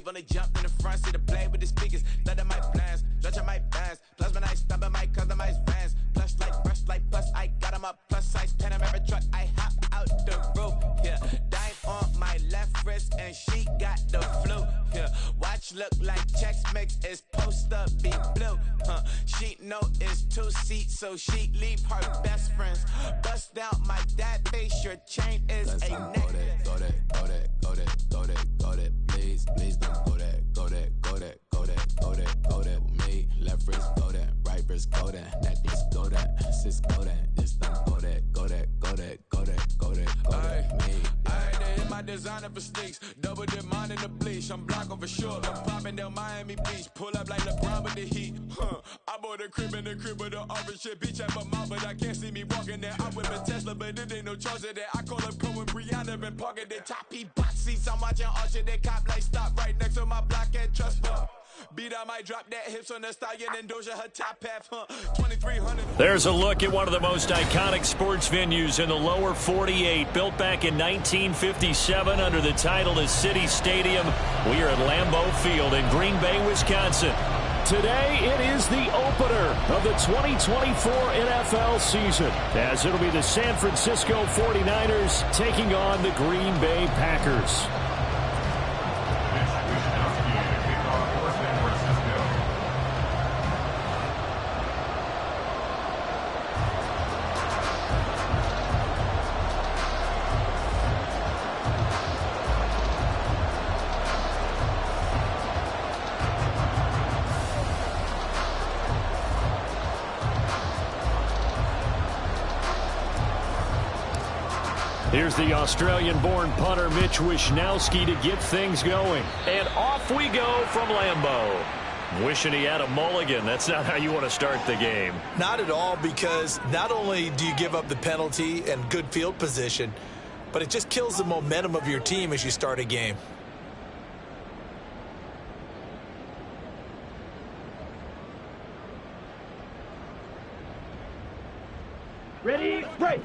leave on the jump in the front, see the play with the speakers. Let them might blast, stretch my bands. Plus when I stop at my customized vans. Plus like brush like plus I got them up plus size Panamera truck. I hop out the roof. Yeah, dime on my left wrist and she got the flu. Yeah, watch look like Chex Mix is supposed to be blue. She know it's 2 seats, so she leave her best friends. Bust down my dad face, your chain is a necklace. Go that, please don't go that with me. Left wrist go that, right wrist go that, necklace go that, sis go that, this don't go that. Me. I had to hit my designer for sneaks, double dip mine in the bleach. I'm blocking for sure, I'm popping down Miami Beach, pull up like LeBron with the heat. I bought a crib in the crib with the orange shit, beach at my mouth, but I can't see me walking there. I'm with a Tesla, but it ain't no charge of that. I call up Cohen, Brianna, and parking the choppy box seats. I'm watching Archer, they cop like stop right next to my block and trust fund. Beat I might drop that hips on the stallion and Doja her top half, 2300. There's a look at one of the most iconic sports venues in the lower 48, built back in 1957 under the title of City Stadium. We are at Lambeau Field in Green Bay, Wisconsin. Today it is the opener of the 2024 NFL season, as it'll be the San Francisco 49ers taking on the Green Bay Packers. Here's the Australian-born punter Mitch Wishnowsky to get things going. And off we go from Lambeau. Wishing he had a mulligan. That's not how you want to start the game. Not at all, because not only do you give up the penalty and good field position, but it just kills the momentum of your team as you start a game. Ready, break!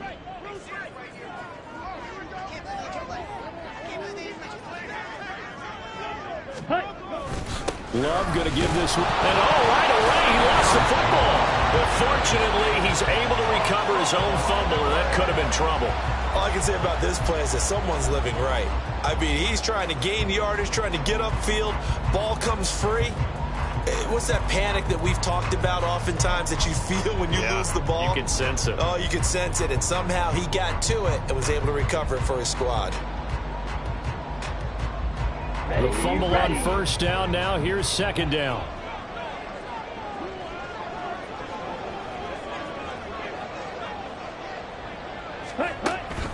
Love going to give this one. And right away he lost the football. But fortunately he's able to recover his own fumble, or that could have been trouble. All I can say about this play is that someone's living right. I mean, he's trying to gain yardage, trying to get upfield. Ball comes free. What's that panic that we've talked about oftentimes that you feel when you lose the ball? You can sense it. Oh, you can sense it. And somehow he got to it and was able to recover it for his squad. The fumble on first down. Now here's second down.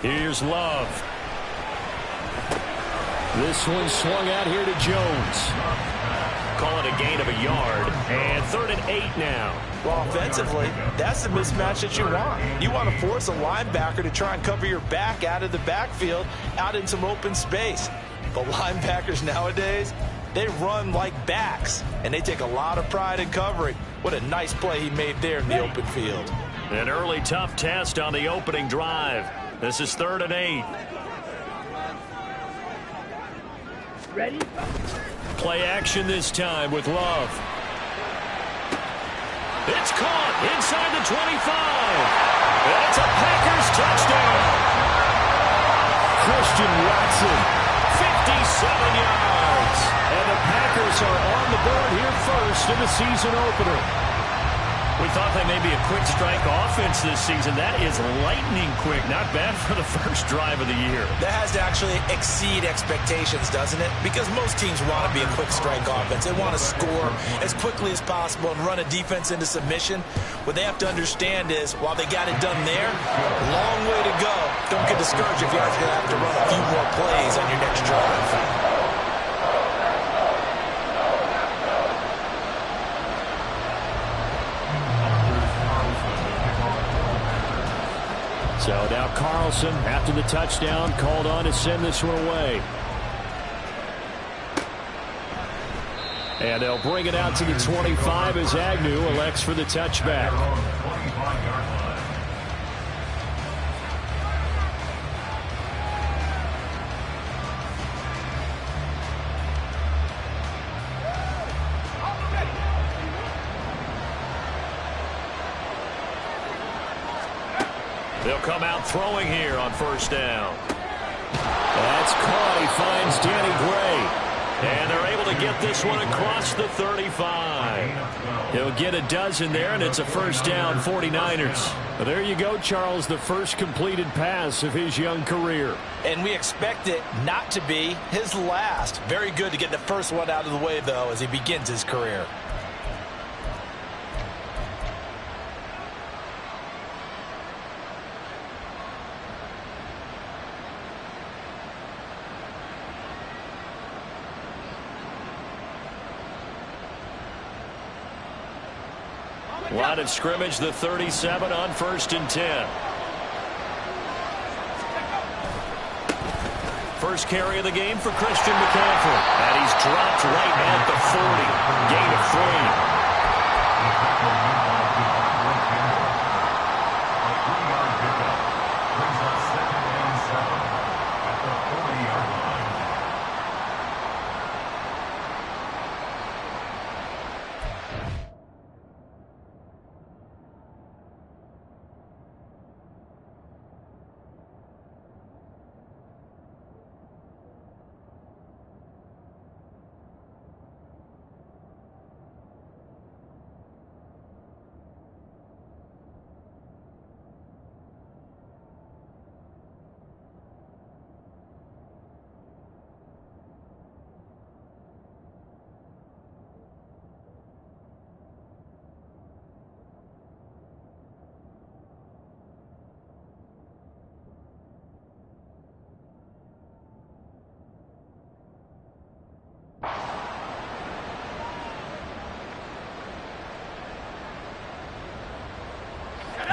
Here's Love. This one swung out here to Jones. Call it a gain of a yard. And 3rd and 8 now. Well, offensively, that's the mismatch that you want. You want to force a linebacker to try and cover your back out of the backfield, out in some open space. The linebackers nowadays, they run like backs, and they take a lot of pride in covering. What a nice play he made there in the open field. An early tough test on the opening drive. This is 3rd and 8. Ready? Play action this time with Love. It's caught inside the 25. And it's a Packers touchdown. Christian Watson, 57 yards. And the Packers are on the board here first in the season opener. We thought they may be a quick strike offense this season. That is lightning quick. Not bad for the first drive of the year. That has to actually exceed expectations, doesn't it? Because most teams want to be a quick strike offense. They want to score as quickly as possible and run a defense into submission. What they have to understand is, while they got it done there, long way to go. Don't get discouraged if you guys are going to have to run a few more plays on your next drive. So now Carlson, after the touchdown, called on to send this one away. And they'll bring it out to the 25 as Agnew elects for the touchback. They'll come out throwing here on first down. That's caught. He finds Danny Gray. And they're able to get this one across the 35. He'll get a dozen there, and it's a first down, 49ers. Well, there you go, Charles, the first completed pass of his young career. And we expect it not to be his last. Very good to get the first one out of the way, though, as he begins his career. Line of scrimmage, the 37 on 1st and 10. First carry of the game for Christian McCaffrey. And he's dropped right at the 40. Gain of 3.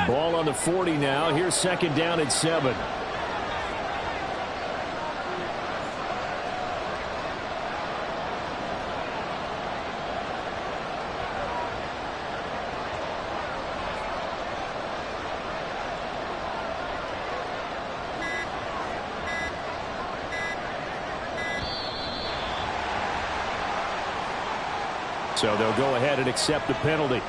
Ball on the 40 now. Here's second down and 7. So they'll go ahead and accept the penalty.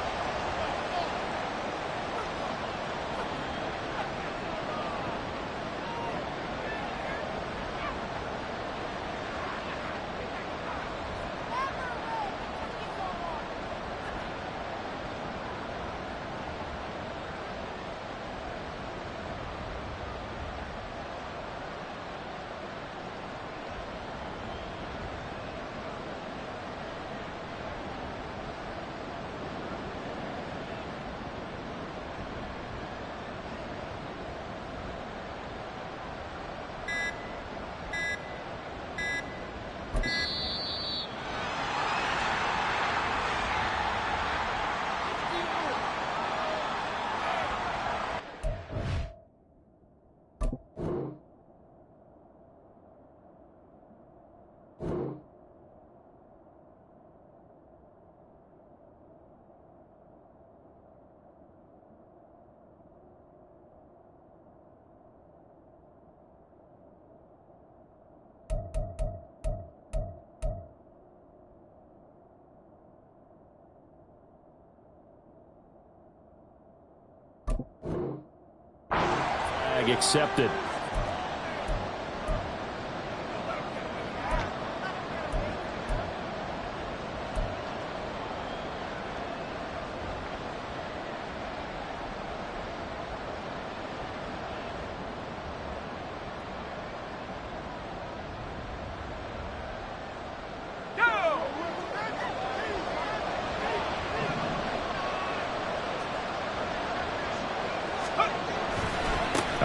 Accepted.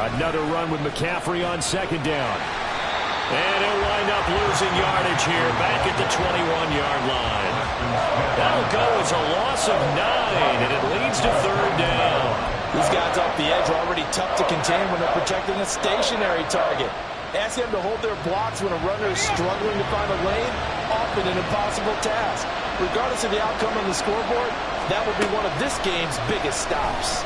Another run with McCaffrey on second down. And he'll wind up losing yardage here back at the 21-yard line. That'll go as a loss of 9, and it leads to third down. These guys off the edge are already tough to contain when they're protecting a stationary target. Ask them to hold their blocks when a runner is struggling to find a lane, often an impossible task. Regardless of the outcome on the scoreboard, that will be one of this game's biggest stops.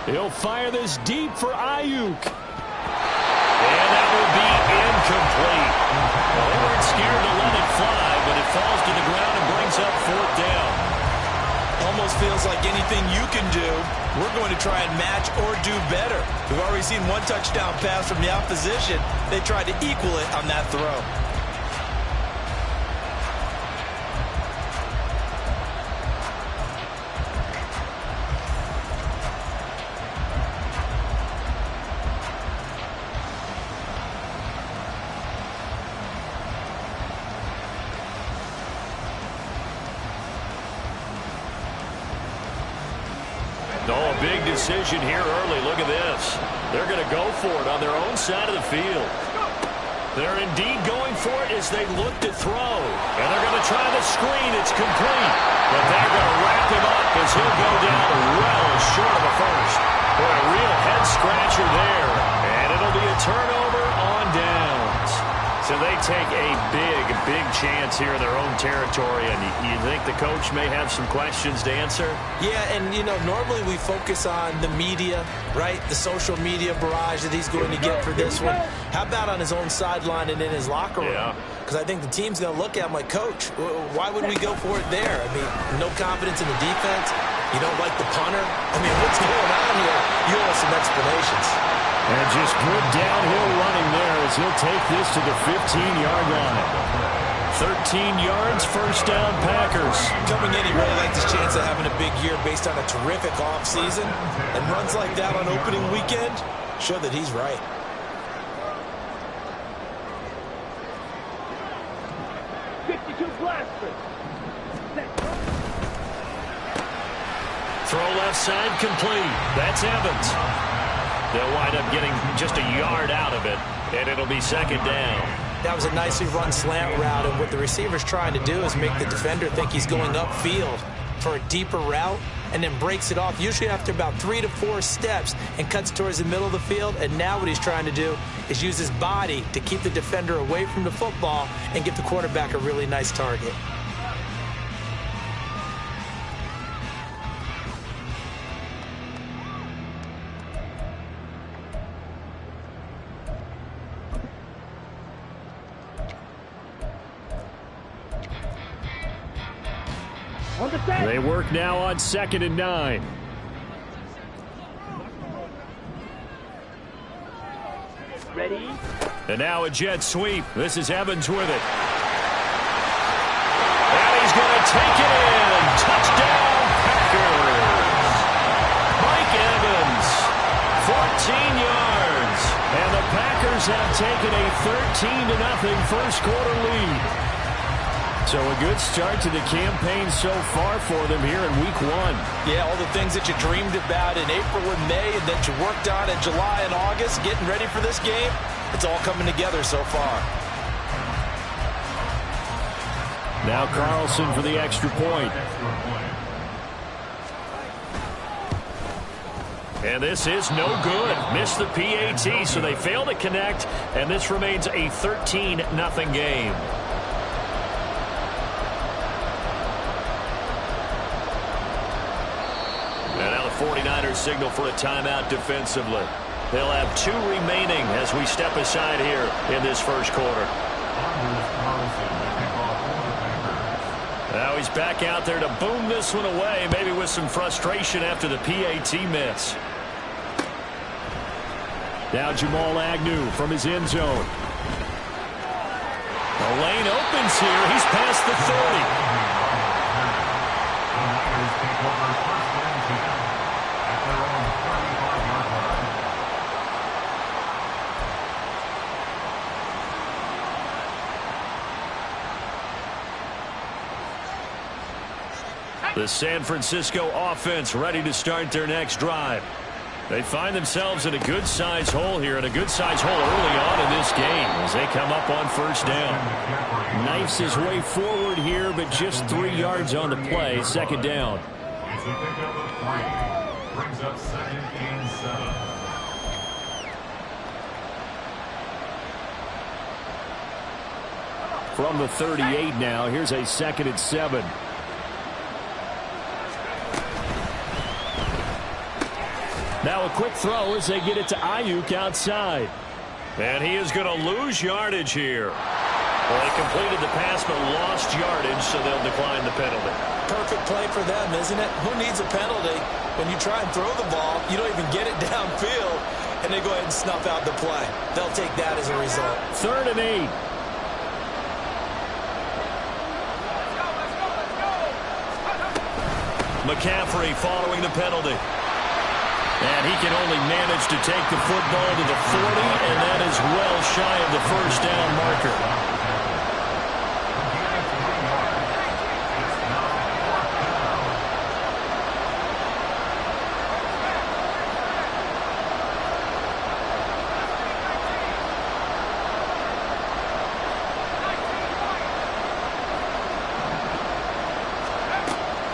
He'll fire this deep for Ayuk. And that will be incomplete. Well, they weren't scared to let it fly, but it falls to the ground and brings up fourth down. Almost feels feels like anything you can do, we're going to try and match or do better. We've already seen one touchdown pass from the opposition. They tried to equal it on that throw. Oh, a big decision here early. Look at this. They're going to go for it on their own side of the field. They're indeed going for it as they look to throw. And they're going to try the screen. It's complete. But they're going to wrap him up as he'll go down well short of a first. Boy, a real head-scratcher there. And it'll be a turnover on downs. So they take a big chance here in their own territory. And you think the coach may have some questions to answer? Yeah, and, you know, normally we focus on the media, right? The social media barrage that he's going to get for this one. How about on his own sideline and in his locker room? Yeah. Because I think the team's going to look at him like, Coach, why would we go for it there? I mean, no confidence in the defense. You don't like the punter. I mean, what's going on here? You owe us some explanations. And just good downhill running there as he'll take this to the 15-yard line. 13 yards, first down, Packers. Coming in, he really liked his chance of having a big year based on a terrific offseason. And runs like that on opening weekend show that he's right. Throw left side complete. That's Evans. They'll wind up getting just a yard out of it, and it'll be second down. That was a nicely run slant route, and what the receiver's trying to do is make the defender think he's going upfield for a deeper route, and then breaks it off, usually after about 3 to 4 steps, and cuts towards the middle of the field. And now what he's trying to do is use his body to keep the defender away from the football and give the quarterback a really nice target. They work now on 2nd and 9. Ready? And now a jet sweep. This is Evans with it. And he's going to take it in. Touchdown, Packers. Mike Evans, 14 yards. And the Packers have taken a 13-0 first quarter lead. So a good start to the campaign so far for them here in week 1. Yeah, all the things that you dreamed about in April and May and that you worked on in July and August, getting ready for this game, it's all coming together so far. Now Carlson for the extra point. And this is no good. Missed the PAT, so they fail to connect, and this remains a 13-0 game. And now the 49ers signal for a timeout defensively. They'll have 2 remaining as we step aside here in this first quarter. Now he's back out there to boom this one away, maybe with some frustration after the PAT miss. Now Jamal Agnew from his end zone. The lane opens here. He's past the 30. The San Francisco offense ready to start their next drive. They find themselves in a good-sized hole here, and a good-sized hole early on in this game as they come up on first down. Knifes his way forward here, but just 3 yards on the play. Second down. It's a pickup of 3. Brings up 2nd and 7. From the 38 now, here's a 2nd and 7. Now a quick throw as they get it to Ayuk outside. And he is going to lose yardage here. Well, they completed the pass but lost yardage, so they'll decline the penalty. Perfect play for them, isn't it? Who needs a penalty when you try and throw the ball, you don't even get it downfield, and they go ahead and snuff out the play. They'll take that as a result. 3rd and 8. McCaffrey following the penalty. And he can only manage to take the football to the 40, and that is well shy of the first down marker.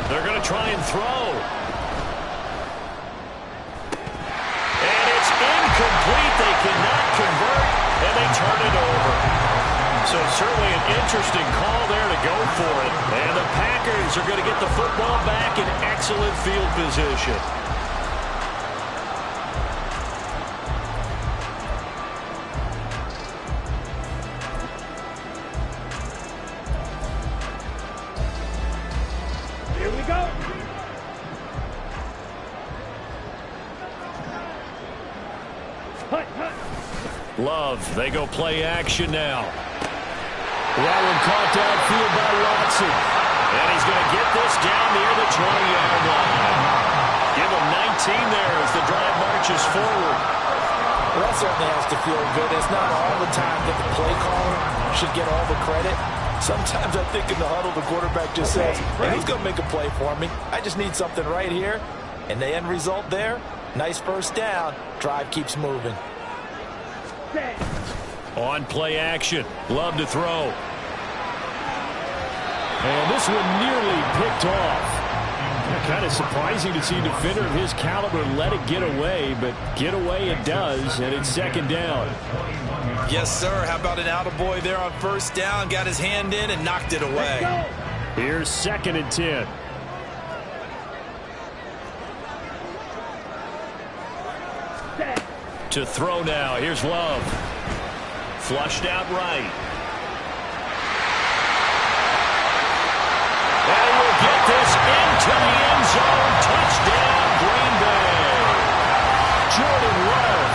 They're going to try and throw. And it's incomplete. They cannot convert, and they turn it over. So certainly an interesting call there to go for it. And the Packers are going to get the football back in excellent field position. Love, they go play action now. That one caught downfield by Watson. And he's going to get this down near the 20-yard line. Give him 19 there as the drive marches forward. Well, that certainly has to feel good. It's not all the time that the play caller should get all the credit. Sometimes I think in the huddle the quarterback just says, hey, he's going to make a play for me. I just need something right here. And the end result there, nice first down. Drive keeps moving. On play action. Love to throw. And this one nearly picked off. Kind of surprising to see a defender of his caliber let it get away, but get away it does, and it's 2nd down. Yes, sir. How about an attaboy there on first down? Got his hand in and knocked it away. Here's 2nd and 10. To throw now. Here's Love. Flushed out right. And we'll get this into the end zone. Touchdown, Green Bay. Jordan Love,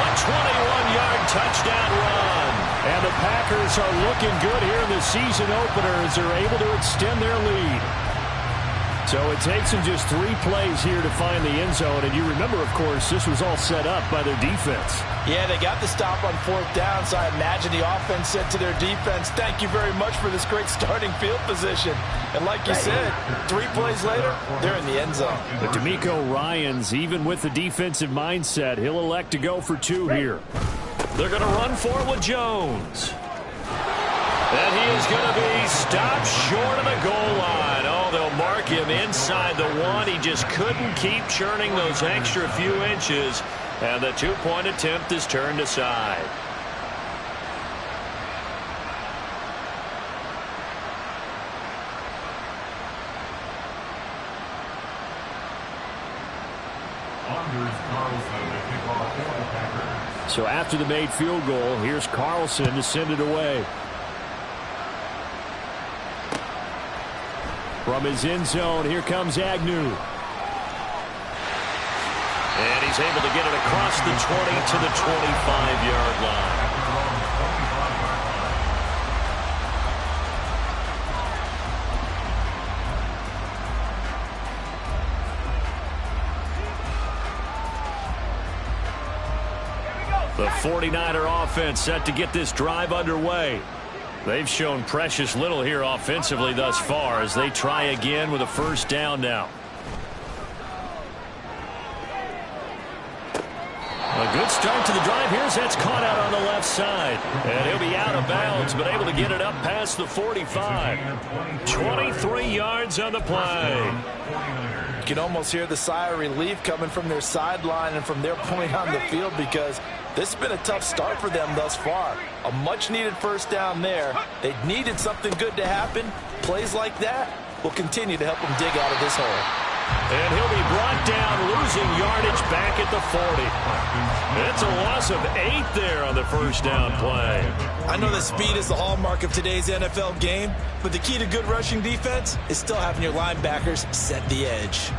a 21-yard touchdown run. And the Packers are looking good here in the season opener as they're able to extend their lead. So it takes them just 3 plays here to find the end zone. And you remember, of course, this was all set up by their defense. Yeah, they got the stop on 4th down, so I imagine the offense said to their defense, thank you very much for this great starting field position. And like you said, 3 plays later, they're in the end zone. But DeMeco Ryans, even with the defensive mindset, he'll elect to go for 2 here. They're going to run for it with Jones. And he is going to be stopped short of the goal line. Oh, they'll mark him inside the 1. He just couldn't keep churning those extra few inches. And the 2-point attempt is turned aside. So after the made field goal, here's Carlson to send it away. From his end zone, here comes Agnew. And he's able to get it across the 20 to the 25-yard line. The 49er offense set to get this drive underway. They've shown precious little here offensively thus far as they try again with a first down now. A good start to the drive. Here's that's caught out on the left side. And he'll be out of bounds, but able to get it up past the 45. 23 yards on the play. You can almost hear the sigh of relief coming from their sideline and from their point on the field because this has been a tough start for them thus far. A much-needed first down there. They needed something good to happen. Plays like that will continue to help them dig out of this hole. And he'll be brought down, losing yardage back at the 40. It's a loss of 8 there on the first down play. I know that speed is the hallmark of today's NFL game, but the key to good rushing defense is still having your linebackers set the edge.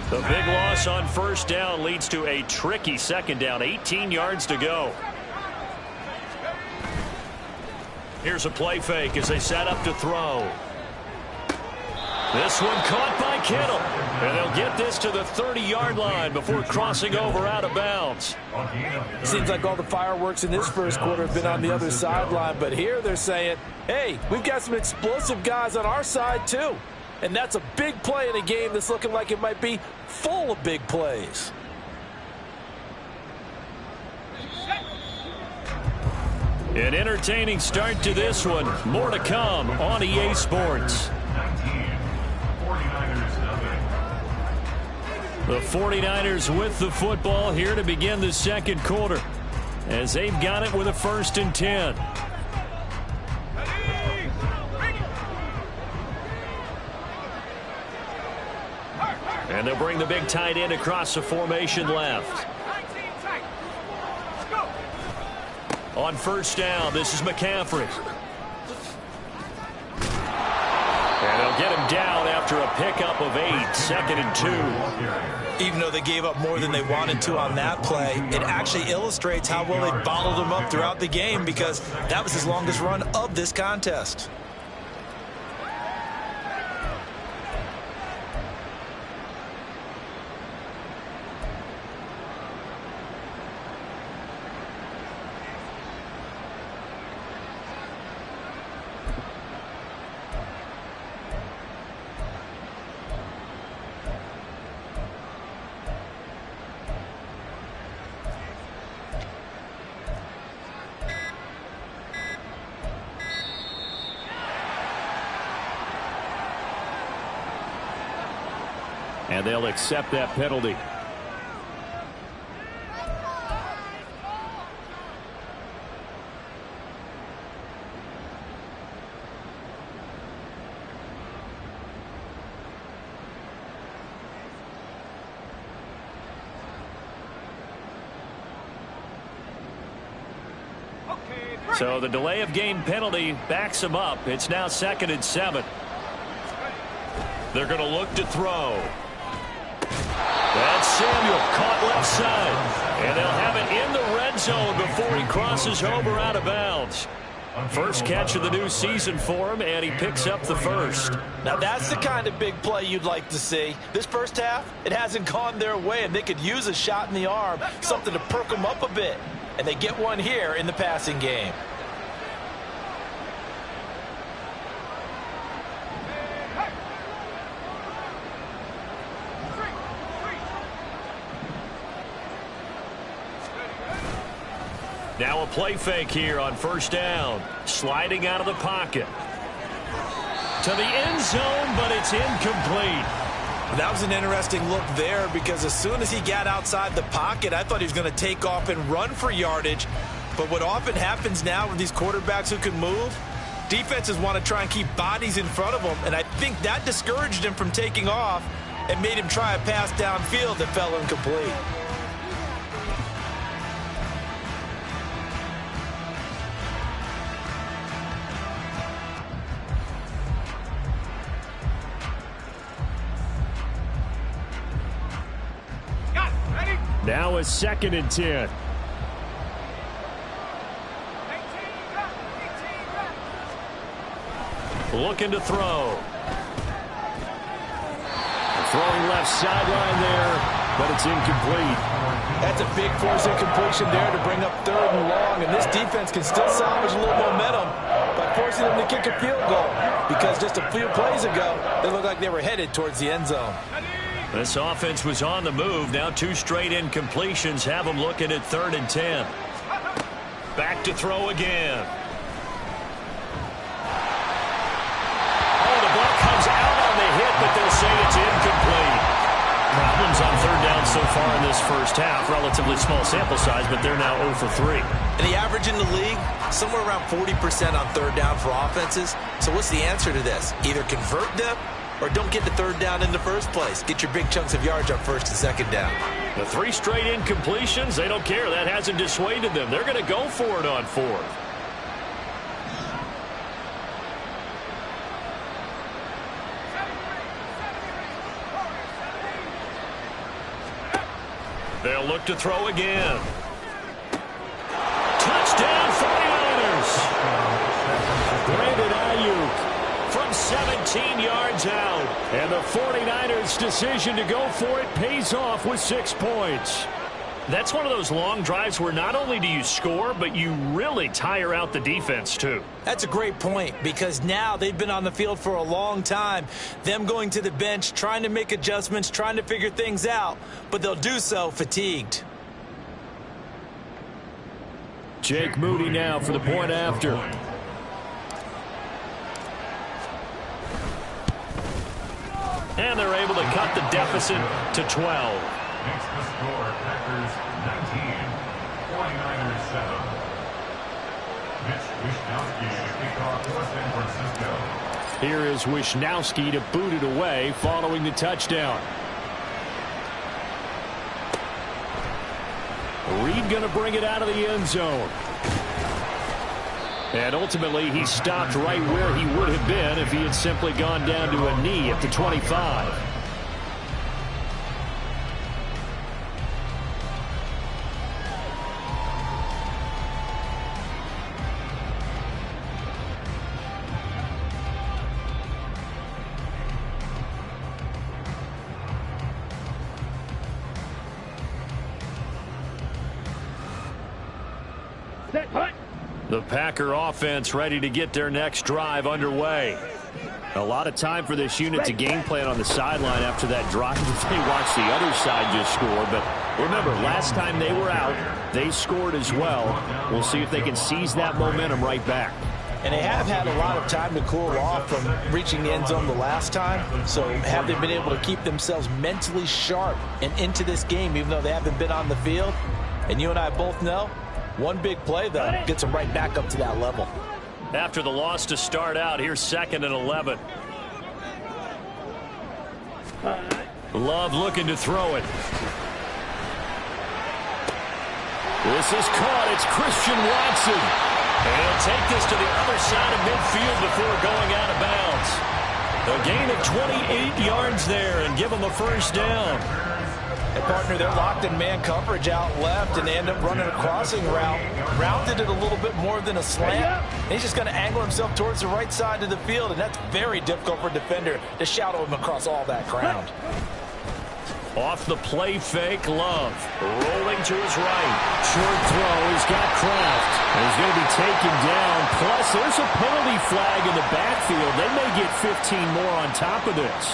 The big loss on first down leads to a tricky second down. 18 yards to go. Here's a play fake as they set up to throw. This one caught by Kittle. And they'll get this to the 30-yard line before crossing over out of bounds. Seems like all the fireworks in this first quarter have been on the other sideline, but here they're saying, hey, we've got some explosive guys on our side too. And that's a big play in a game that's looking like it might be full of big plays. An entertaining start to this one. More to come on EA Sports. 49ers. The 49ers with the football here to begin the second quarter, as they've got it with a 1st and 10. And they'll bring the big tight end across the formation left. On first down, this is McCaffrey. And they'll get him down after a pickup of 8, 2nd and 2. Even though they gave up more than they wanted to on that play, it actually illustrates how well they bottled him up throughout the game, because that was his longest run of this contest. And they'll accept that penalty. So the delay of game penalty backs them up. It's now 2nd and 7. They're going to look to throw. That's Samuel caught left side. And they'll have it in the red zone before he crosses over out of bounds. First catch of the new season for him, and he picks up the 1st. Now that's the kind of big play you'd like to see. This first half, it hasn't gone their way, and they could use a shot in the arm, something to perk them up a bit. And they get one here in the passing game. Now a play fake here on first down. Sliding out of the pocket. To the end zone, but it's incomplete. That was an interesting look there, because as soon as he got outside the pocket, I thought he was going to take off and run for yardage. But what often happens now with these quarterbacks who can move, defenses want to try and keep bodies in front of them, and I think that discouraged him from taking off and made him try a pass downfield that fell incomplete. Now a 2nd and 10. Looking to throw. Throwing left sideline there, but it's incomplete. That's a big force incompletion there to bring up 3rd and long, and this defense can still salvage a little momentum by forcing them to kick a field goal, because just a few plays ago, they looked like they were headed towards the end zone. This offense was on the move. Now 2 straight incompletions have them looking at 3rd and 10. Back to throw again. Oh, the ball comes out on the hit, but they'll say it's incomplete. Problems on 3rd down so far in this first half. Relatively small sample size, but they're now 0 for 3. And the average in the league, somewhere around 40% on third down for offenses. So what's the answer to this? Either convert them or don't get the third down in the first place. Get your big chunks of yards on first and second down. The 3 straight incompletions, they don't care. That hasn't dissuaded them. They're going to go for it on 4th. They'll look to throw again. Touchdown 49ers. Brandon Ayuk from 17 yards out. And the 49ers' decision to go for it pays off with 6 points. That's one of those long drives where not only do you score, but you really tire out the defense too. That's a great point, because now they've been on the field for a long time. Them going to the bench, trying to make adjustments, trying to figure things out, but they'll do so fatigued. Jake Moody now for the point after. And they're able to cut the deficit to 12. Makes the score Packers 19, 49ers 7. Mitch Wishnowsky to kick off for San Francisco. Here is Wishnowsky to boot it away following the touchdown. Reed going to bring it out of the end zone. And ultimately he stopped right where he would have been if he had simply gone down to a knee at the 25. The Packer offense ready to get their next drive underway. A lot of time for this unit to game plan on the sideline after that drive. They watched the other side just score. But remember, last time they were out, they scored as well. We'll see if they can seize that momentum right back. And they have had a lot of time to cool off from reaching the end zone the last time. So have they been able to keep themselves mentally sharp and into this game, even though they haven't been on the field? And you and I both know, one big play, though, gets them right back up to that level. After the loss to start out, here's 2nd and 11. Love looking to throw it. This is caught. It's Christian Watson. And he'll take this to the other side of midfield before going out of bounds. A gain of 28 yards there and give them a first down. And partner, they're locked in man coverage out left, and they end up running a crossing route. Rounded it a little bit more than a slant. And he's just going to angle himself towards the right side of the field, and that's very difficult for a defender to shadow him across all that ground. Off the play fake, Love. Rolling to his right. Short throw. He's got Kraft. And he's going to be taken down. Plus, there's a penalty flag in the backfield. They may get 15 more on top of this.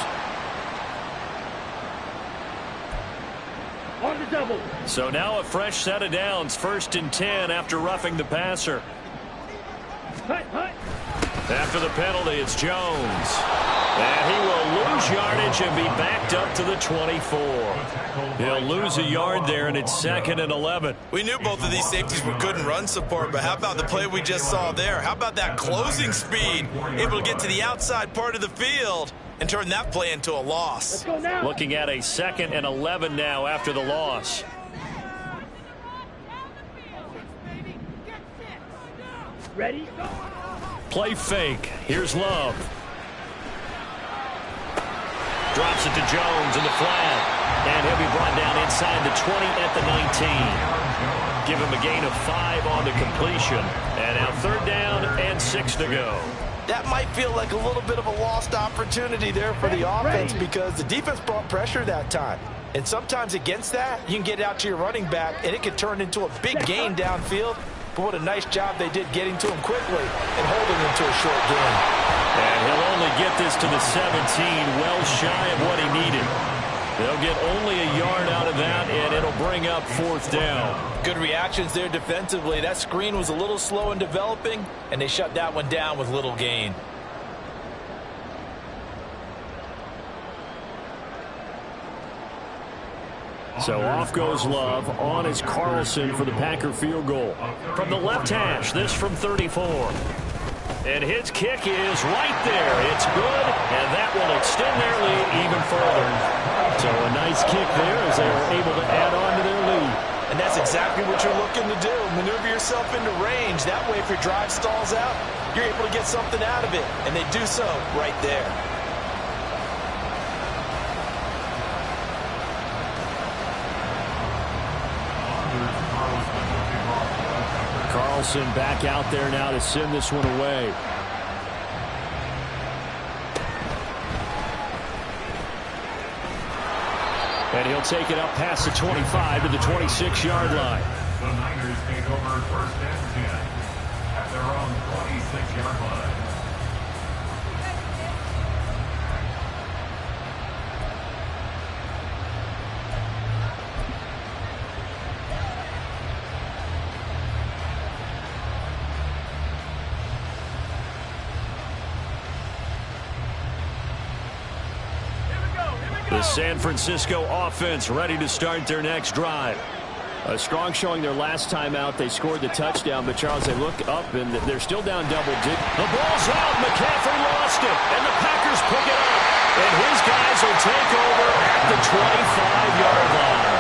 On the double. So now a fresh set of downs. 1st and 10 after roughing the passer. After the penalty, it's Jones. And he will lose yardage and be backed up to the 24. He'll lose a yard there, and it's 2nd and 11. We knew both of these safeties were good in run support, but how about the play we just saw there? How about that closing speed? Able to get to the outside part of the field and turn that play into a loss. Looking at a 2nd and 11 now after the loss. Ready? Play fake. Here's Love. Drops it to Jones in the flat. And he'll be brought down inside the 20 at the 19. Give him a gain of 5 on the completion. And now 3rd down and 6 to go. That might feel like a little bit of a lost opportunity there for the offense, because the defense brought pressure that time. And sometimes against that, you can get out to your running back, and it can turn into a big gain downfield. But what a nice job they did getting to him quickly and holding him to a short gain. And he'll only get this to the 17, well shy of what he needed. They'll get only a yard out of that, and it'll bring up 4th down. Good reactions there defensively. That screen was a little slow in developing, and they shut that one down with little gain. So off goes Love. On is Carlson for the Packer field goal. From the left hash, this from 34. And his kick is right there. It's good, and that will extend their lead even further. So a nice kick there as they are able to add on to their lead. And that's exactly what you're looking to do. Maneuver yourself into range. That way, if your drive stalls out, you're able to get something out of it. And they do so right there. Carlson back out there now to send this one away. And he'll take it up past the 25 to the 26-yard line. The Niners take over first and 10 at their own 26-yard line. The San Francisco offense ready to start their next drive. A strong showing their last time out. They scored the touchdown, but Charles, they look up and they're still down double digits. The ball's out. McCaffrey lost it, and the Packers pick it up. And his guys will take over at the 25-yard line.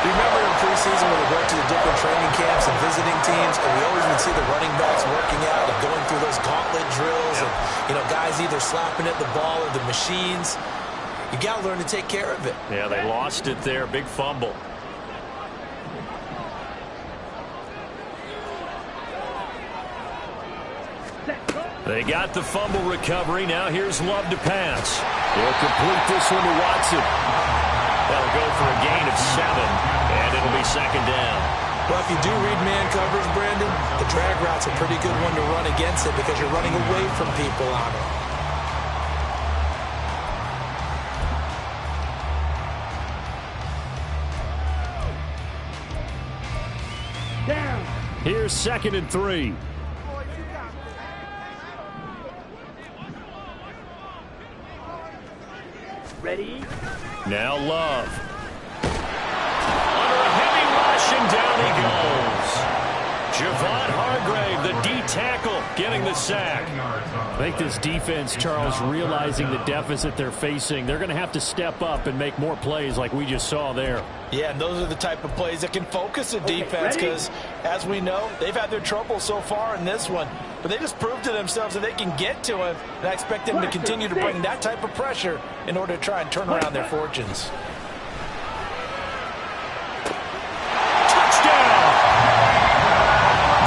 Remember in preseason when we went to the different training camps and visiting teams, and we always would see the running backs working out and going through those gauntlet drills, and guys either slapping at the ball or the machines. You got to learn to take care of it. Yeah, they lost it there. Big fumble. They got the fumble recovery. Now here's Love to pass. They'll complete this one to Watson. That'll go for a gain of 7, and it'll be second down. Well, if you do read man coverage, Brandon, the drag route's a pretty good one to run against it because you're running away from people on it. Here's 2nd and 3. Ready? Now Love. Under a heavy rush, and down he goes. Javon Hargrave, the D tackle, getting the sack. I think this defense, Charles, realizing the deficit they're facing, they're going to have to step up and make more plays like we just saw there. Yeah, and those are the type of plays that can focus a defense because, as we know, they've had their trouble so far in this one. But they just proved to themselves that they can get to him, and I expect them to continue to bring that type of pressure in order to try and turn around their fortunes. Touchdown!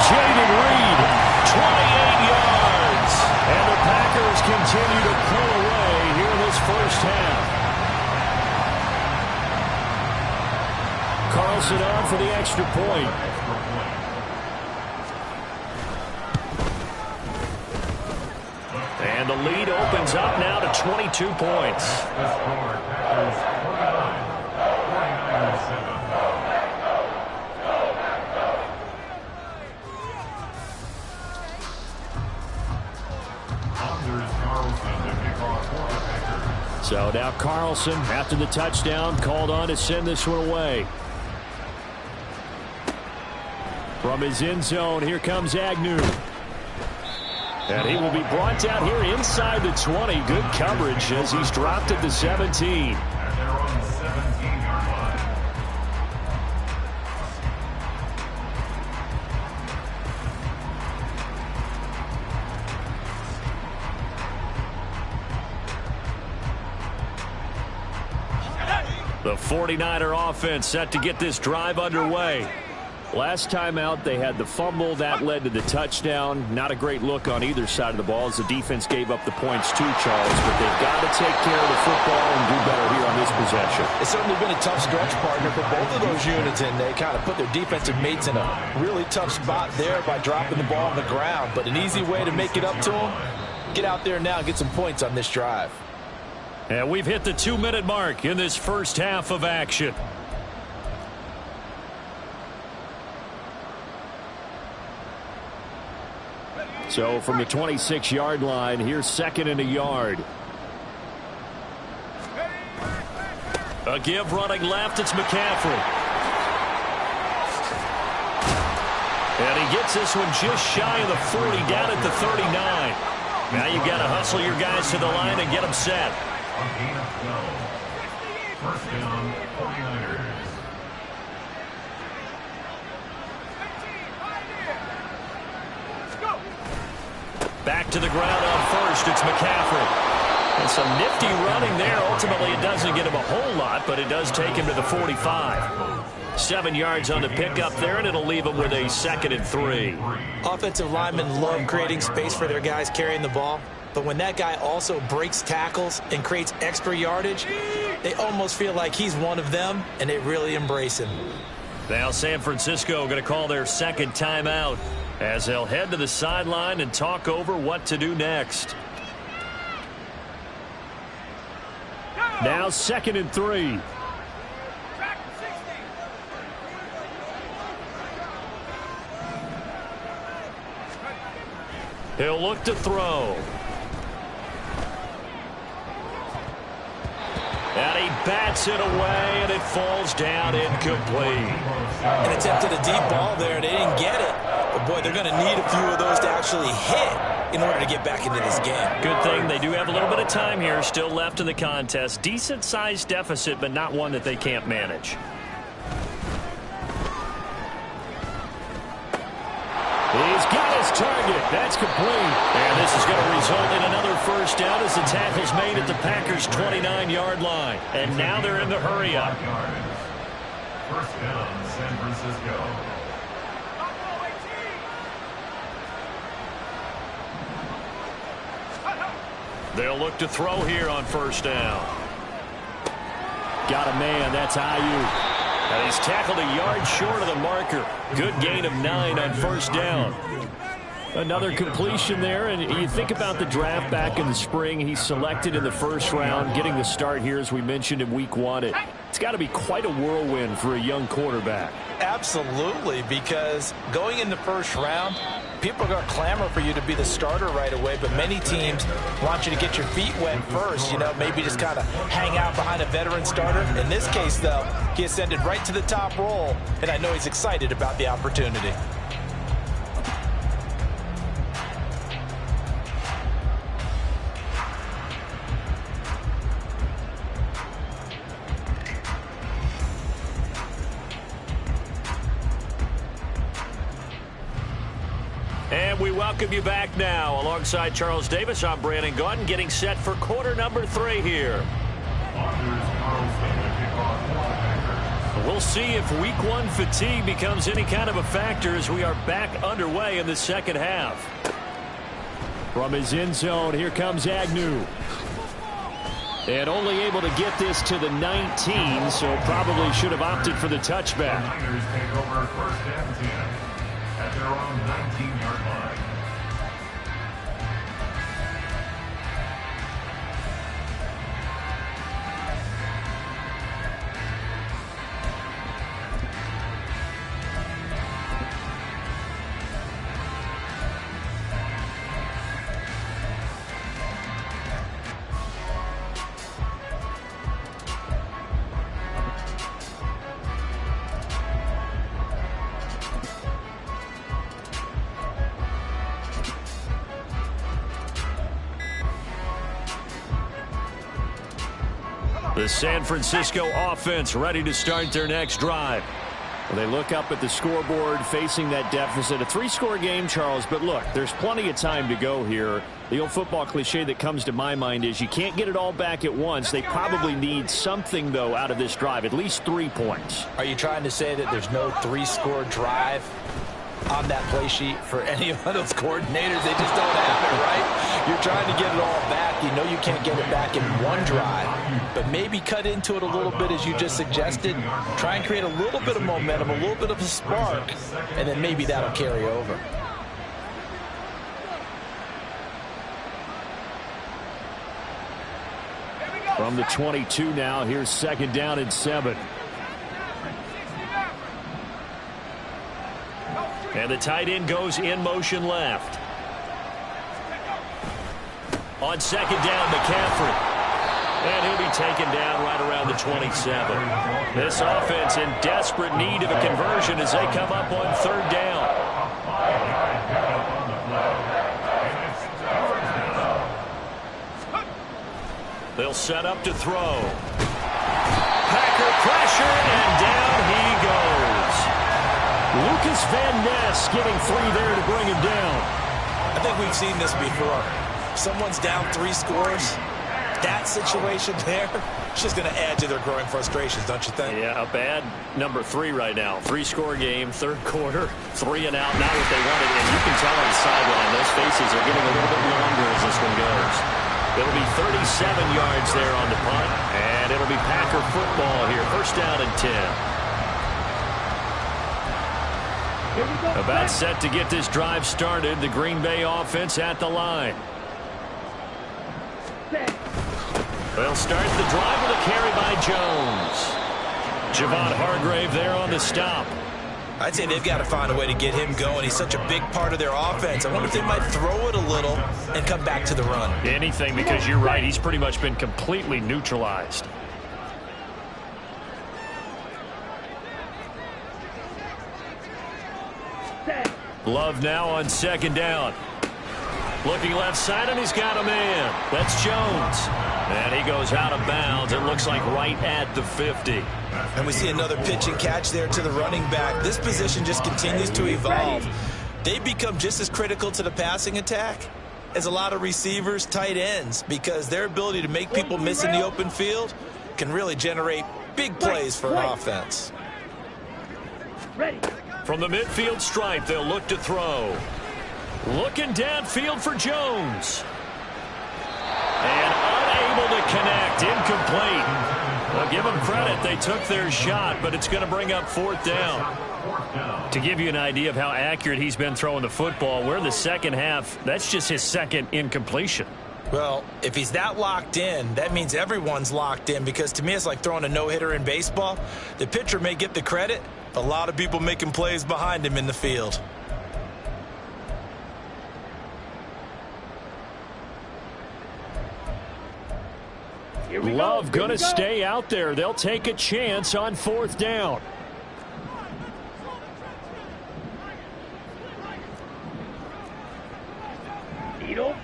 Jaden Reed, 28 yards. And the Packers continue to pull away here in this first half. Carlson on for the extra point. And the lead opens up now to 22 points. The score, Packers 49, 49-7. So now Carlson, after the touchdown, called on to send this one away. From his end zone, here comes Agnew. And he will be brought down here inside the 20. Good coverage as he's dropped at the 17. At their own 17-yard line. The 49er offense set to get this drive underway. Last time out, they had the fumble. That led to the touchdown. Not a great look on either side of the ball as the defense gave up the points too, Charles. But they've got to take care of the football and do better here on this possession. It's certainly been a tough stretch, partner, for both of those units, and they kind of put their defensive mates in a really tough spot there by dropping the ball on the ground. But an easy way to make it up to them, get out there now and get some points on this drive. And we've hit the 2-minute mark in this first half of action. So from the 26-yard line, here's 2nd and a yard. A give running left. It's McCaffrey. And he gets this one just shy of the 40, down at the 39. Now you've got to hustle your guys to the line and get them set. On gain of 12. First down, 49ers. Back to the ground on first. It's McCaffrey. And some nifty running there. Ultimately, it doesn't get him a whole lot, but it does take him to the 45. 7 yards on the pickup there, and it'll leave him with a 2nd and 3. Offensive linemen love creating space for their guys carrying the ball. But when that guy also breaks tackles and creates extra yardage, they almost feel like he's one of them, and they really embrace him. Now San Francisco going to call their 2nd timeout as they'll head to the sideline and talk over what to do next. Now 2nd and 3. He'll look to throw. And he bats it away, and it falls down incomplete. An attempt at a deep ball there, and they didn't get it. But, boy, they're going to need a few of those to actually hit in order to get back into this game. Good thing they do have a little bit of time here still left in the contest. Decent-sized deficit, but not one that they can't manage. He's got his target. That's complete. And this is going to result in another first down as the tackle's made at the Packers' 29-yard line. And now they're in the hurry-up. First down, San Francisco. They'll look to throw here on first down. Got a man. That's Ayuk. And he's tackled a yard short of the marker. Good gain of 9 on first down. Another completion there, and you think about the draft back in the spring. He's selected in the first round, getting the start here, as we mentioned, in week 1. It's got to be quite a whirlwind for a young quarterback. Absolutely, because going in the first round, people are going to clamor for you to be the starter right away, but many teams want you to get your feet wet first, maybe just kind of hang out behind a veteran starter. In this case, though, he ascended right to the top roll, and I know he's excited about the opportunity. And we welcome you back now. Alongside Charles Davis, I'm Brandon Gaudin, getting set for quarter number 3 here. We'll see if week 1 fatigue becomes any kind of a factor as we are back underway in the second half. From his end zone, here comes Agnew. And only able to get this to the 19, so probably should have opted for the touchback. The Niners take over first and 10 at their own 19-yard line. The San Francisco offense ready to start their next drive. Well, they look up at the scoreboard facing that deficit. A 3-score game, Charles, but look, there's plenty of time to go here. The old football cliche that comes to my mind is you can't get it all back at once. They probably need something, though, out of this drive, at least 3 points. Are you trying to say that there's no 3-score drive on that play sheet for any of those coordinators? They just don't have it, right? You're trying to get it all back. You know you can't get it back in one drive, but maybe cut into it a little bit as you just suggested. Try and create a little bit of momentum, a little bit of a spark, and then maybe that'll carry over. From the 22 now, here's 2nd down and 7. And the tight end goes in motion left. On 2nd down, McCaffrey. And he'll be taken down right around the 27. This offense in desperate need of a conversion as they come up on third down. They'll set up to throw. Packer pressure, and down he goes. Lucas Van Ness getting 3 there to bring him down. I think we've seen this before. Someone's down 3 scores. That situation there, it's just going to add to their growing frustrations, don't you think? Yeah, a bad number 3 right now. 3-score game, third quarter, 3 and out, not what they wanted. And you can tell on the sideline, those faces are getting a little bit longer as this one goes. It'll be 37 yards there on the punt, and it'll be Packer football here. First down and 10. About set to get this drive started. The Green Bay offense at the line. They'll start the drive with a carry by Jones. Javon Hargrave there on the stop. I'd say they've got to find a way to get him going. He's such a big part of their offense. I wonder if they might throw it a little and come back to the run. Anything, because you're right. He's pretty much been completely neutralized. Love now on second down. Looking left side, and he's got a man. That's Jones. And he goes out of bounds. It looks like right at the 50. And we see another pitch and catch there to the running back. This position just continues to evolve. They become just as critical to the passing attack as a lot of receivers, tight ends, because their ability to make people miss in the open field can really generate big plays for an offense. From the midfield stripe, they'll look to throw. Looking downfield for Jones. And unable to connect. Incomplete. Well, give them credit. They took their shot, but it's going to bring up fourth down. To give you an idea of how accurate he's been throwing the football, we're in the second half. That's just his second incompletion. Well, if he's that locked in, that means everyone's locked in, because to me it's like throwing a no-hitter in baseball. The pitcher may get the credit, but a lot of people making plays behind him in the field. Love going to stay out there. They'll take a chance on fourth down.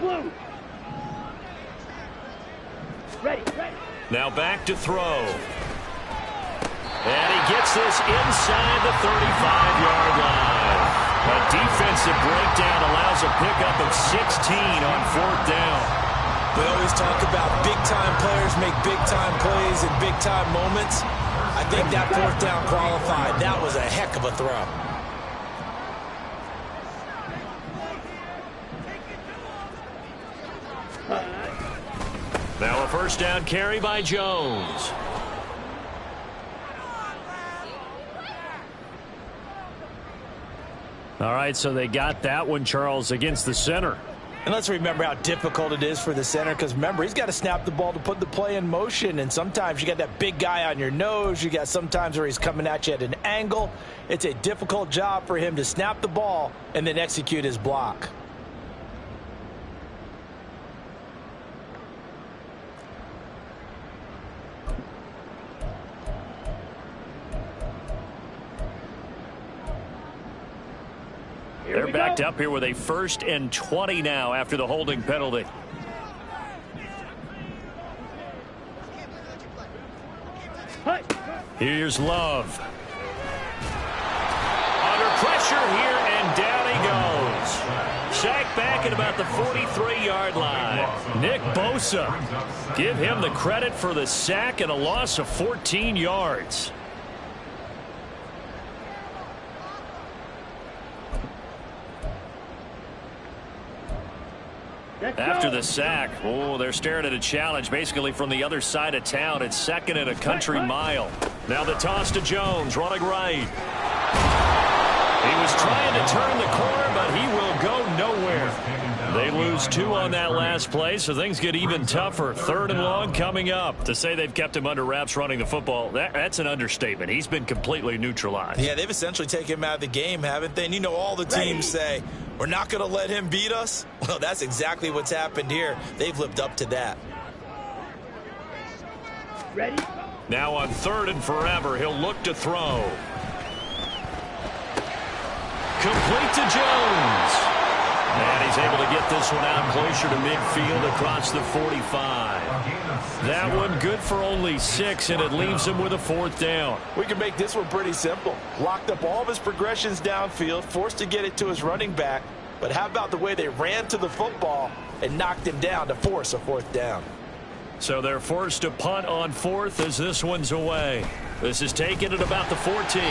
Blue. Ready. Now back to throw. And he gets this inside the 35-yard line. A defensive breakdown allows a pickup of 16 on fourth down. We always talk about big-time players make big-time plays in big-time moments. I think that fourth down qualified. That was a heck of a throw. Now a first down carry by Jones. All right, so they got that one, Charles, against the center. And let's remember how difficult it is for the center, because remember, he's got to snap the ball to put the play in motion, and sometimes you got that big guy on your nose. You got sometimes where he's coming at you at an angle. It's a difficult job for him to snap the ball and then execute his block. They're backed up here with a 1st and 20 now after the holding penalty. Here's Love. Under pressure here, and down he goes. Sacked back at about the 43-yard line. Nick Bosa. Give him the credit for the sack and a loss of 14 yards. After the sack, they're staring at a challenge basically from the other side of town. It's 2nd and a country mile. Now the toss to Jones, running right. He was trying to turn the corner, but he will go nowhere. They lose 2 on that last play, so things get even tougher. 3rd and long coming up. To say they've kept him under wraps running the football, that's an understatement. He's been completely neutralized. Yeah, they've essentially taken him out of the game, haven't they? And you know all the teams say, we're not going to let him beat us. Well, that's exactly what's happened here. They've lived up to that. Ready? Now on 3rd and forever, he'll look to throw. Complete to Jones. And he's able to get this one out closer to midfield across the 45. That one good for only 6, and it leaves him with a 4th down. We can make this one pretty simple. Locked up all of his progressions downfield, forced to get it to his running back. But how about the way they ran to the football and knocked him down to force a 4th down? So they're forced to punt on 4th as this one's away. This is taken at about the 14.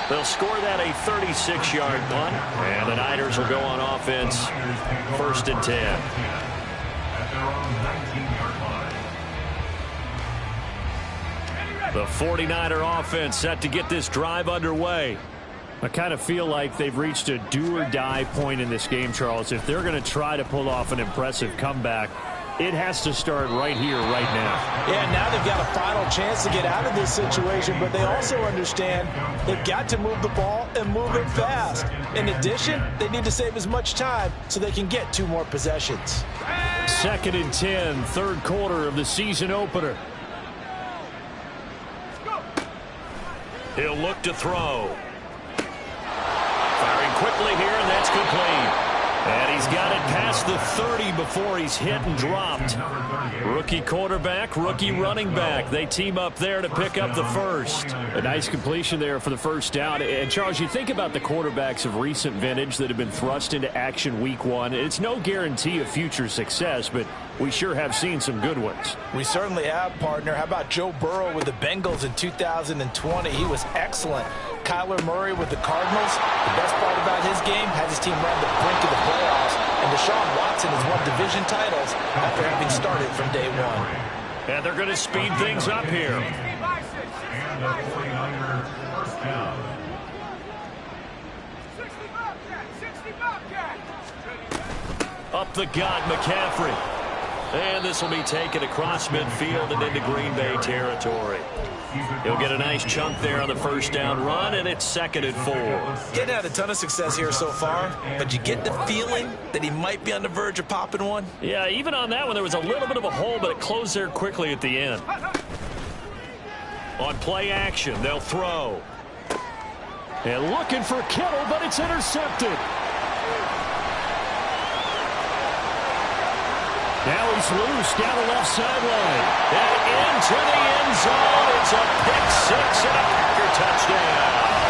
They'll score that a 36-yard punt, and the Niners will go on offense 1st and 10. At their own 19-yard line. The 49er offense set to get this drive underway. I kind of feel like they've reached a do-or-die point in this game, Charles. If they're going to try to pull off an impressive comeback, it has to start right here, right now. Yeah, now they've got a final chance to get out of this situation, but they also understand they've got to move the ball and move it fast. In addition, they need to save as much time so they can get 2 more possessions. 2nd and 10, 3rd quarter of the season opener. He'll look to throw. Firing quickly here, and that's complete. And he's got it past the 30 before he's hit and dropped. Rookie quarterback, rookie running back. They team up there to pick up the 1st. A nice completion there for the 1st down. And, Charles, you think about the quarterbacks of recent vintage that have been thrust into action week 1. It's no guarantee of future success, but we sure have seen some good ones. We certainly have, partner. How about Joe Burrow with the Bengals in 2020? He was excellent. Kyler Murray with the Cardinals. The best part about his game has his team run the brink of the playoffs. And Deshaun Watson has won division titles after having started from day 1. And they're going to speed things up here. And the 49er first down. 60 Up the gut, McCaffrey. And this will be taken across midfield and into Green Bay territory. He'll get a nice chunk there on the 1st down run, and it's 2nd and 4. Getting had a ton of success here so far, but you get the feeling that he might be on the verge of popping one. Yeah, even on that one, there was a little bit of a hole, but it closed there quickly at the end. On play action, they'll throw. And looking for Kittle, but it's intercepted. Now he's loose down the left sideline. And into the end zone. It's a pick-6 and a Packer touchdown.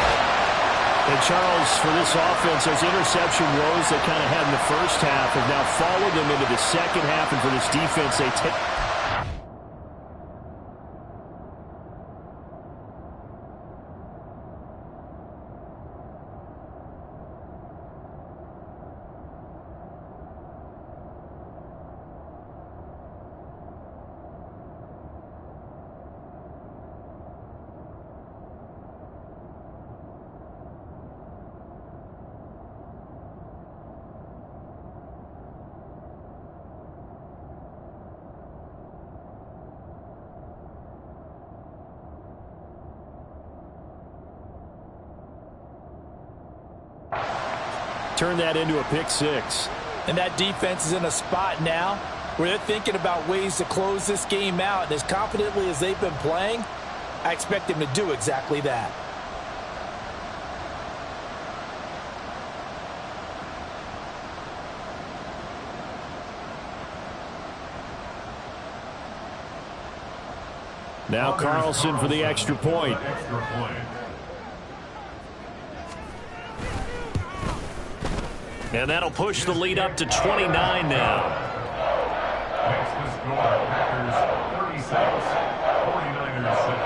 And Charles, for this offense, those interception woes they kind of had in the 1st half have now followed them into the 2nd half. And for this defense, they take... Turn that into a pick-6. And that defense is in a spot now where they're thinking about ways to close this game out. And as confidently as they've been playing, I expect them to do exactly that. Now Carlson for the extra point. And that'll push the lead up to 29 now. Makes the score Packers 36, 49ers 7.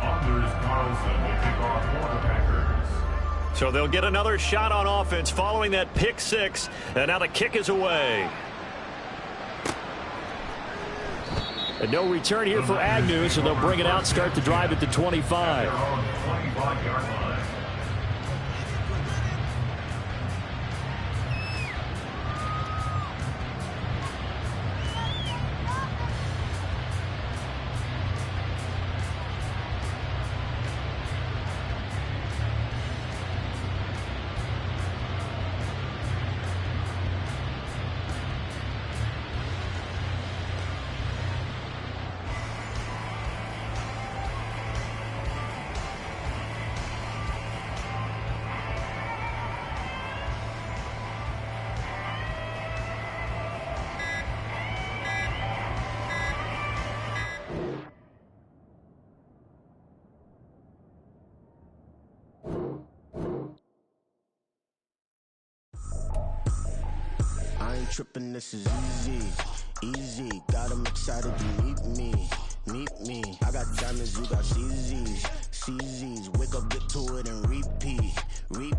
Anders Carlson will kick off for the Packers. So they'll get another shot on offense following that pick-6. And now the kick is away. And no return here for Agnew, so they'll bring it out, start the drive at the 25. Their own 25-yard line. I ain't tripping, this is easy, easy. Got 'em excited to meet me. I got diamonds, you got CZs. Wake up, get to it, and repeat. Hey,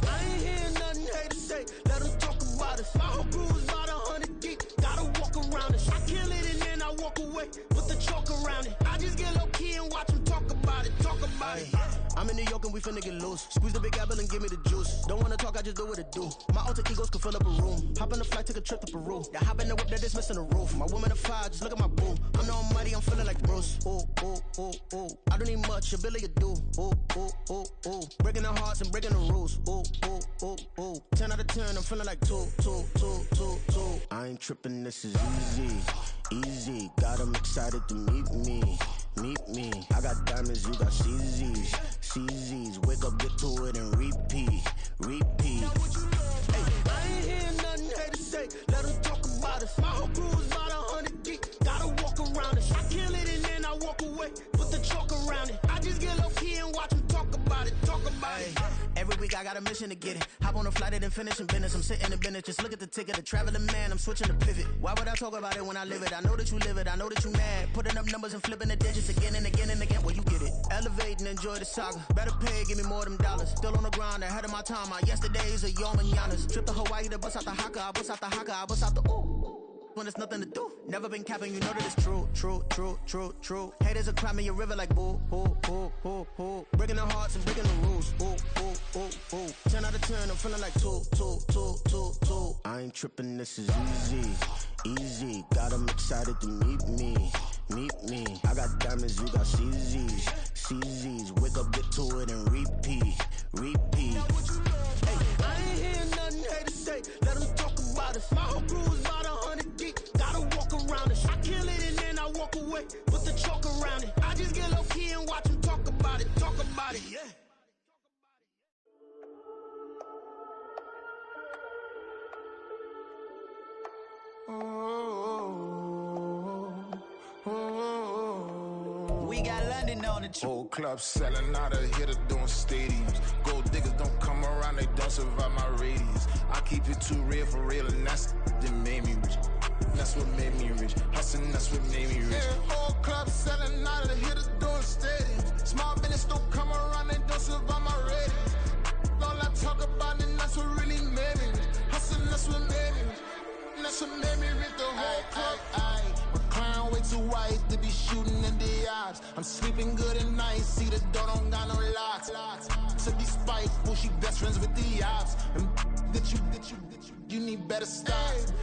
I ain't hearing nothing haters say. Let them talk about us. My whole crew is about 100 deep. Gotta walk around it. I kill it and then I walk away. Put the chalk around it. I just get low key and watch them talk about it. I'm in New York and we finna get loose. Squeeze the big apple and give me the juice. Don't wanna talk, I just do what it do. My alter egos can fill up a room. Hop on the flight, take a trip to Peru. Yeah, hop in the whip that is missing the roof. My woman a fire, just look at my boo. I'm the almighty, I'm feeling like Bruce. Ooh. I don't need much, ability to do. Ooh. Breaking the hearts and breaking the rules. Ooh. 10 out of 10, I'm feeling like two. I ain't tripping, this is easy. Got 'em excited to meet me. I got diamonds, you got CZs. Wake up, get to it, and repeat. Hey, I ain't hearing nothing haters say. Let them talk about us. My whole crew is about 100 deep. Gotta walk around it. I kill it and then I walk away. Put the chalk around it. I just get low key and watch them talk about it. Every week I got a mission to get it. Hop on a flight and then finish in business. I'm sitting in business, just look at the ticket. A traveling man, I'm switching to pivot. Why would I talk about it when I live it? I know that you live it, I know that you mad. Putting up numbers and flipping the digits again and again and again. Well, you get it. Elevate and enjoy the saga. Better pay, give me more than dollars. Still on the grind, ahead of my time. My yesterdays are your mananas. Trip to Hawaii to bust out the haka. I bust out the ooh. When there's nothing to do. Never been capping, you know that it's true. Haters are climbing your river like boo. Breaking the hearts and breaking the rules. Ooh. 10 out of 10, I'm feeling like two. I ain't tripping, this is easy. Got 'em excited to meet me. I got diamonds, you got CZs. Wake up, get to it, and repeat. Hey, I ain't hearing nothing haters say. Let them talk about us. My whole crew is about 100 deep. Gotta walk around it. I kill it and then I walk away. Put the chalk around it. I just get low key and watch them talk about it. Yeah. We got London on the trip. Whole club selling out of here to doing stadiums. Gold diggers don't come around, they don't survive my radius. I keep it too real for real, and that's that made me rich. That's what made me rich. Hustling, that's what made me rich. Yeah, whole club selling out of here to doing stadiums. Small business don't come around, they don't survive my radius. All I talk about, and that's what really made me rich. Hustling, that's what made me rich. That's what made me rich. The whole club. McLaren way too white to be shooting in the eyes. I'm sleeping good at night, see the door don't got no locks. To be spiteful, she best friends with the ops. And you need better stop.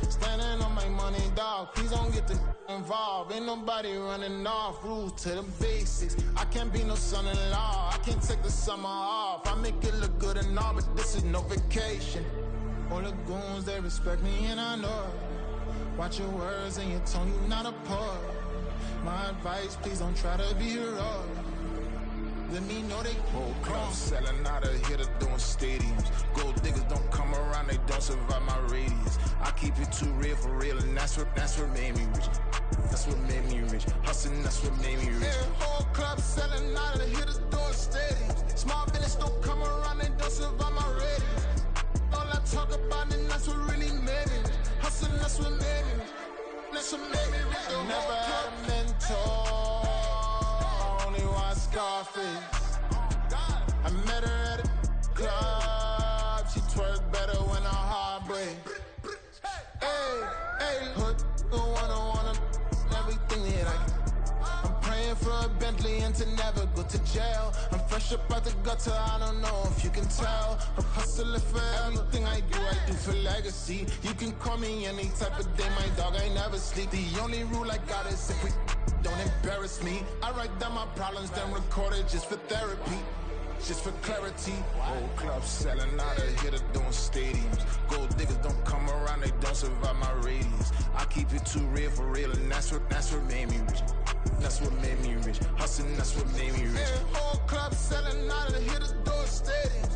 Standing on my money, dog. Please don't get the involved. Ain't nobody running off. Rules to the basics. I can't be no son-in-law. I can't take the summer off. I make it look good and all, but this is no vacation. All the goons, they respect me and I know it. Watch your words and your tone, you not a poet. My advice, please don't try to be heroic. Let me know they whole club selling out of here to doing stadiums. Gold diggers don't come around, they don't survive my radius. I keep it too real for real, and that's what made me rich. That's what made me rich. Hustling, that's what made me rich. Yeah, whole club selling out of here to doing stadiums. Small business don't come around, they don't survive my radius. All I talk about, and that's what really made me rich. Hustling, that's what made me rich. That's what made me rich. I never had a mentor. Only one Scarface. I met her at a club. She twerk better when her heart breaks. Hey, hood, wanna everything that I can. I'm praying for a Bentley and to never go to jail. I'm fresh up out the gutter, I don't know if you can tell. I'm hustling for everything I do for legacy. You can call me any type of day, my dog, I never sleep. The only rule I got is if we don't embarrass me. I write down my problems, then record it just for therapy. Just for clarity. Whole club selling out of here to doing stadiums. Gold diggers don't come around, they don't survive my radius. I keep it too real for real, and that's what made me rich. That's what made me rich. Hustling, that's what made me rich. Yeah, whole club selling out of here to doing stadiums.